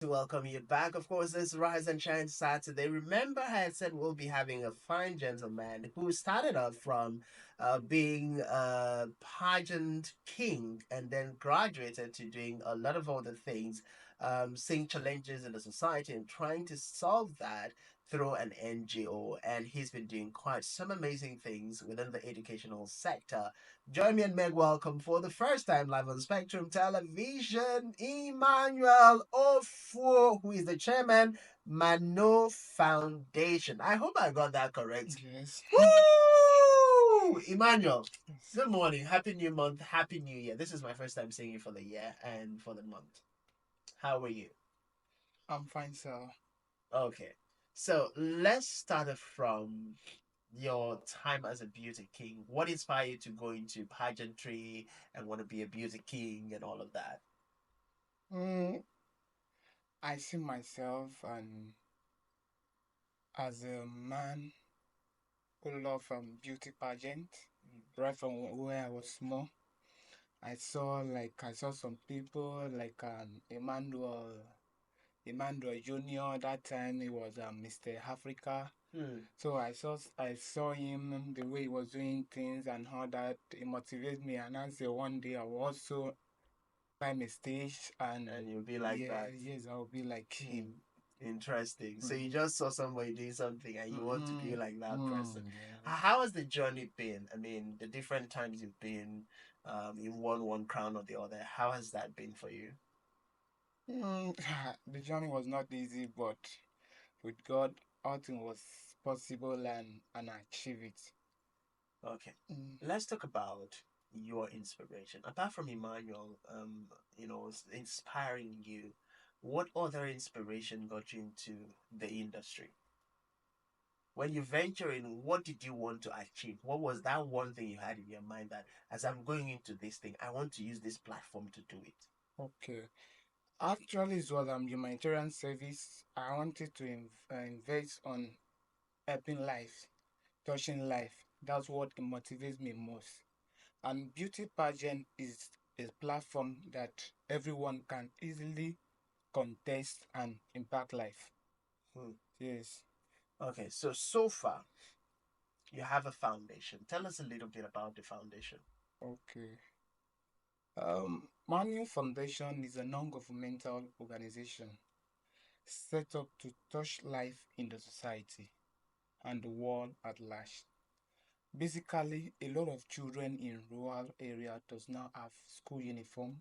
To welcome you back. Of course, this Rise and Shine Saturday. Remember, I had said we'll be having a fine gentleman who started off from being a pageant king and then graduated to doing a lot of other things, seeing challenges in the society and trying to solve that through an NGO. And he's been doing quite some amazing things within the educational sector. Join me and Meg welcome for the first time live on Spectrum Television, Emmanuel Ofuo, who is the chairman, Mano Foundation. I hope I got that correct. Yes. Woo! Emmanuel, Yes. good morning. Happy New Month. Happy New Year. This is my first time seeing you for the year and for the month. How are you? I'm fine, sir. Okay. So let's start it from your time as a beauty king. What inspired you to go into pageantry and want to be a beauty king and all of that? Mm, I see myself and as a man who love beauty pageant. Right from where I was small, I saw some people like Emmanuel Junior. That time he was Mr. Africa. Hmm. So I saw him the way he was doing things and how that it motivated me. And I said one day I will also climb a stage and And you'll be like yeah, that. yes, I'll be like Hmm. him. Interesting. So you Mm-hmm. just saw somebody doing something and you want to be Mm-hmm. like that person. Yes. How has the journey been? I mean, the different times you've been in one crown or the other. How has that been for you? Mm, the journey was not easy, but with God, all things was possible and I achieve it. Okay. Mm. Let's talk about your inspiration. Apart from Emmanuel, inspiring you, what other inspiration got you into the industry? When you venture in, what did you want to achieve? What was that one thing you had in your mind that as I'm going into this thing, I want to use this platform to do it? Okay. Actually, it was humanitarian service. I wanted to invest on helping life, touching life. That's what motivates me most. And beauty pageant is a platform that everyone can easily contest and impact life. Hmm. Yes. Okay, so far you have a foundation. Tell us a little bit about the foundation. Okay. Manual Foundation is a non-governmental organization set up to touch life in the society and the world at large. Basically, a lot of children in rural area does not have school uniform,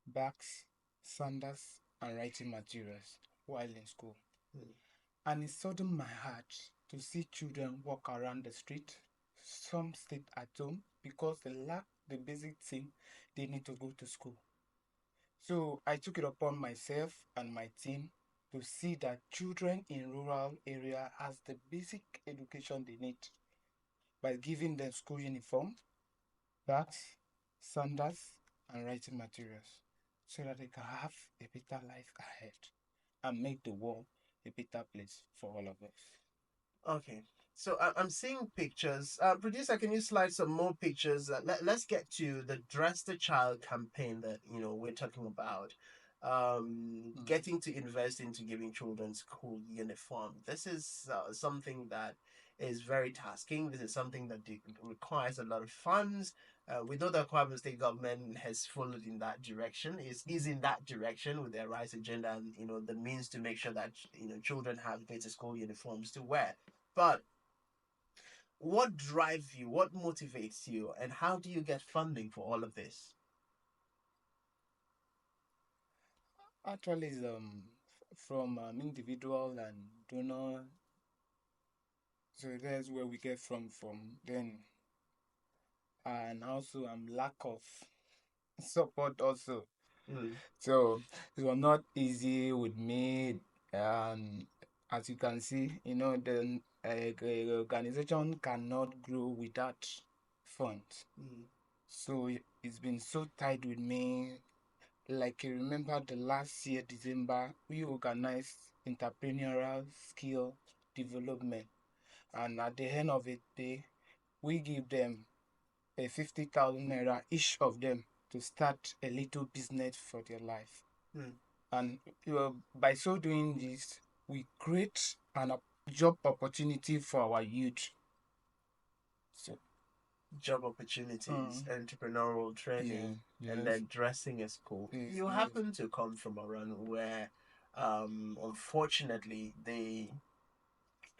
bags, sandals, and writing materials while in school. Hmm. And it saddened my heart to see children walk around the street. Some sleep at home because they lack the basic thing they need to go to school. So I took it upon myself and my team to see that children in rural area has the basic education they need by giving them school uniform, bags, sandals, and writing materials so that they can have a better life ahead and make the world a better place for all of us. Okay. So I'm seeing pictures. Producer, can you slide some more pictures? Let's get to the Dress the Child campaign that we're talking about. Mm. Getting to invest into giving children school uniform. This is something that is very tasking. This is something that requires a lot of funds. We know that Kwara State government has followed in that direction. Is in that direction with their rice agenda and the means to make sure that children have better school uniforms to wear. But what drives you? What motivates you? And how do you get funding for all of this? Actually, it's from individual and donor. So that's where we get from then, and also lack of support also. Mm, So it was not easy with me, and as you can see, the organization cannot grow without funds. mm, So it's been so tight with me. Like I remember the last year, December, we organized entrepreneurial skill development. And at the end of it day, we give them a 50,000 naira each of them to start a little business for their life. mm. And by so doing this, we create an job opportunity for our youth. So, Job opportunities, mm, entrepreneurial yeah, training, and yes, then dressing is cool. yes, You yes. happen to come from a run where, unfortunately, the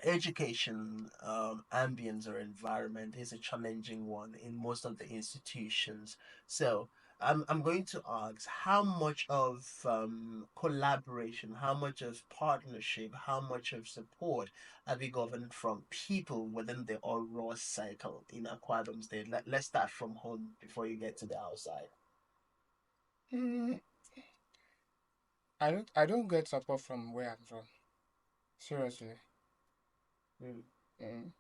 education ambience or environment is a challenging one in most of the institutions. So I'm going to ask how much of collaboration, how much of partnership, how much of support have you gotten from people within the Aurora cycle in Aquadom State? Let's start from home before you get to the outside. Mm, I don't get support from where I'm from. Seriously. Mm. Mm.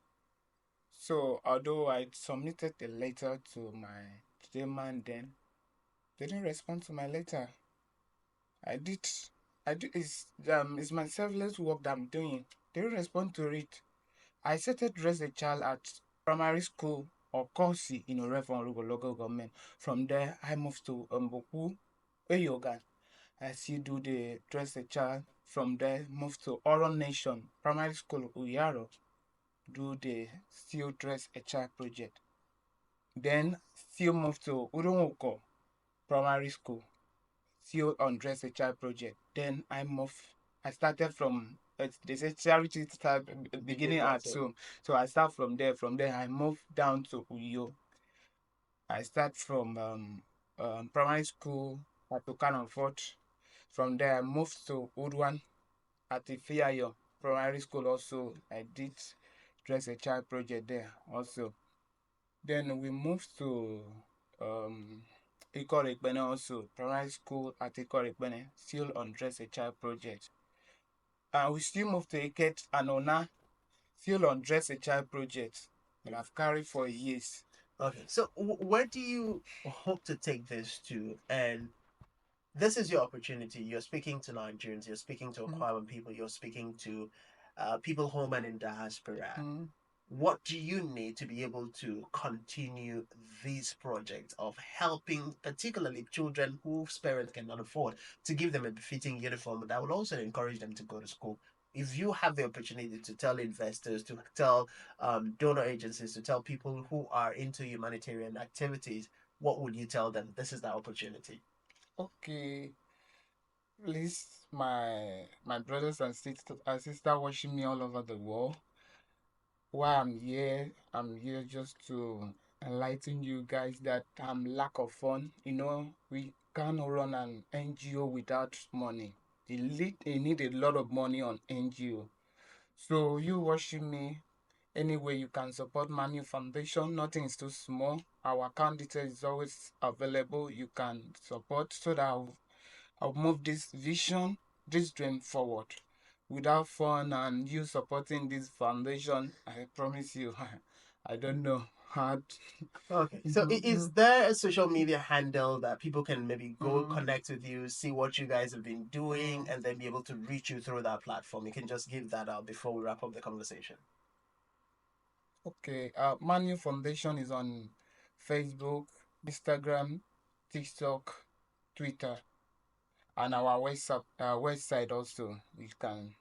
So although I submitted a letter to my chairman then, they didn't respond to my letter. I did it's my selfless work that I'm doing. They didn't respond to it. I started dress a child at primary school or Kosi in Orevon local government. From there I moved to Mboku, Eyogan. I still do the dress a child. From there moved to Oral Nation Primary School Uyaro, do the still dress a child project. Then still moved to Urunwoko Primary School, still on Dress a Child project. Then I started from, they say charity start beginning Begin at that. home. So I start from there. From there, I moved down to Uyo. I start from primary school at Tukanon Fort. From there, I moved to Udwan at Ifiayo Primary School also. I did Dress a Child project there also. Then we moved to um, Ikorekpene also, primary school at Ikorekpene, still on Dress a Child project. And we still moved to Iket and Ona, still on Dress a Child project that I've carried for years. Okay, so where do you hope to take this to? And this is your opportunity. You're speaking to Nigerians, you're speaking to Mm, Aquaman people, you're speaking to people home and in diaspora. mm. What do you need to be able to continue these projects of helping, particularly children whose parents cannot afford to give them a befitting uniform that will also encourage them to go to school? If you have the opportunity to tell investors, to tell donor agencies, to tell people who are into humanitarian activities, what would you tell them? This is the opportunity. Okay, please, my brothers and sister watching me all over the world. Why I'm here just to enlighten you guys that lack of fun. We can't run an NGO without money. They need a lot of money on NGO. So you watching me, anyway, you can support Manu Foundation. Nothing is too small. Our account details is always available. You can support so that I'll move this vision, this dream forward. Without fun and you supporting this foundation, I promise you, I don't know how. Okay. So is there a social media handle that people can maybe go connect with you, see what you guys have been doing, and then be able to reach you through that platform? You can just give that out before we wrap up the conversation. Okay, Manu Foundation is on Facebook, Instagram, TikTok, Twitter, and our website also. You can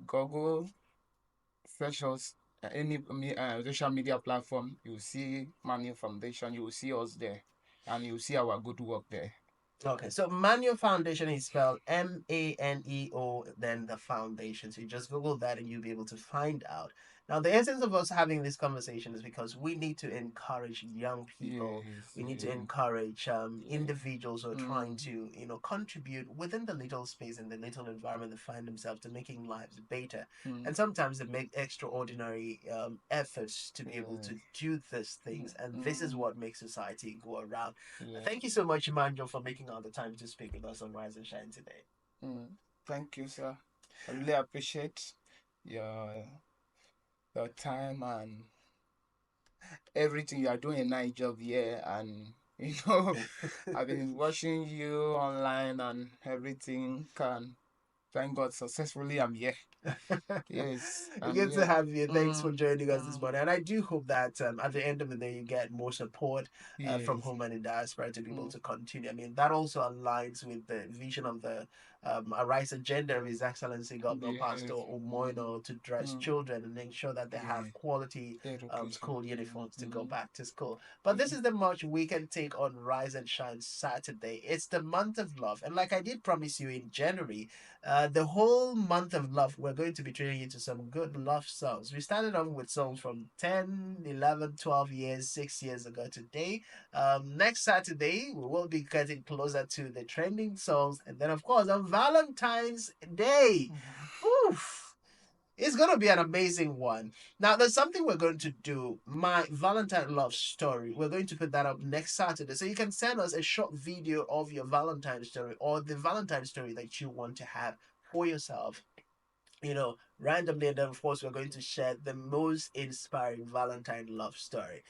Google, search us social media platform. You see Manu Foundation. You will see us there, and you will see our good work there. Okay, so Manual Foundation is spelled Maneo, then the foundation. So you just Google that and you'll be able to find out. Now, the essence of us having this conversation is because we need to encourage young people. Yes, We need to yeah, encourage yeah. individuals who are trying Mm, to, contribute within the little space and the little environment they find themselves to making lives better. mm, And sometimes they make extraordinary efforts to be able to yes, do these mm, things. And this is mm, what makes society go around. yeah. Thank you so much, Emmanuel, for making all the time to speak with us on Rise and Shine today. Mm. Thank you, sir. I really appreciate your your time and everything you are doing a nice job here. And I've been watching you online and everything. Can thank God successfully I'm here. Yes, I'm Good to here. have you. Thanks for Mm, joining us this mm, morning. And I do hope that at the end of the day, you get more support from yes. home and in diaspora to be able Mm, to continue. I mean, that also aligns with the vision of the a rise agenda of His Excellency Governor Pastor Yes. Umoino to dress Mm. children and ensure that they Yeah. have quality Education. school uniforms to go Mm. back to school. But this Mm. is the much we can take on Rise and Shine Saturday. It's the month of love. And like I did promise you in January, the whole month of love, we're going to be tuning into some good love songs. We started off with songs from 10, 11, 12 years, 6 years ago today. Next Saturday, we will be getting closer to the trending songs. And then, of course, on Valentine's Day, oof, it's going to be an amazing one. Now, there's something we're going to do. My Valentine love story. We're going to put that up next Saturday. So you can send us a short video of your Valentine story or the Valentine story that you want to have for yourself, randomly. And then, of course, we're going to share the most inspiring Valentine love story.